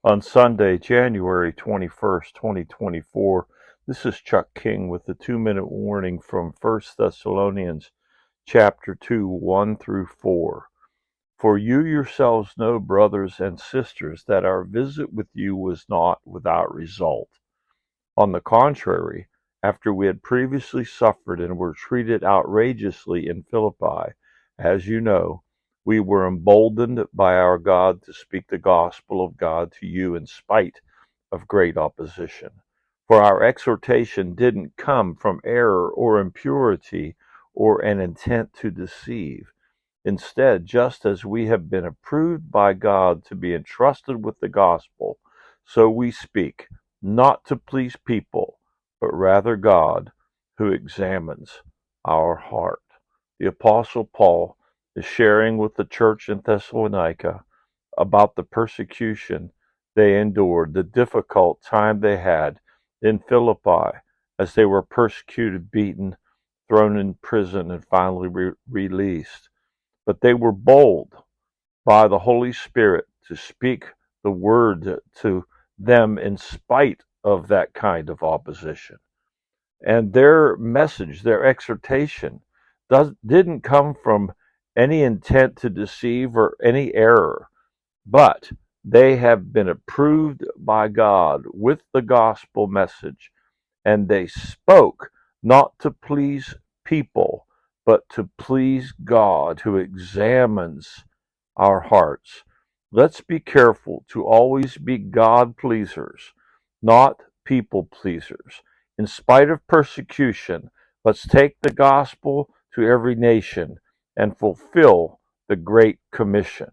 On Sunday, January 21st, 2024, this is Chuck King with the 2-minute warning from First Thessalonians chapter 2, 1 through 4. For you yourselves know, brothers and sisters, that our visit with you was not without result. On the contrary, after we had previously suffered and were treated outrageously in Philippi, as you know, we were emboldened by our God to speak the gospel of God to you in spite of great opposition. For our exhortation didn't come from error or impurity or an intent to deceive. Instead, just as we have been approved by God to be entrusted with the gospel, so we speak, not to please people, but rather God, who examines our heart. The Apostle Paul is sharing with the church in Thessalonica about the persecution they endured, the difficult time they had in Philippi as they were persecuted, beaten, thrown in prison, and finally released. But they were bold by the Holy Spirit to speak the word to them in spite of that kind of opposition. And their message, their exhortation, didn't come from any intent to deceive or any error, but they have been approved by God with the gospel message, and they spoke not to please people, but to please God, who examines our hearts. Let's be careful to always be God pleasers, not people pleasers. In spite of persecution, let's take the gospel to every nation and fulfill the Great Commission.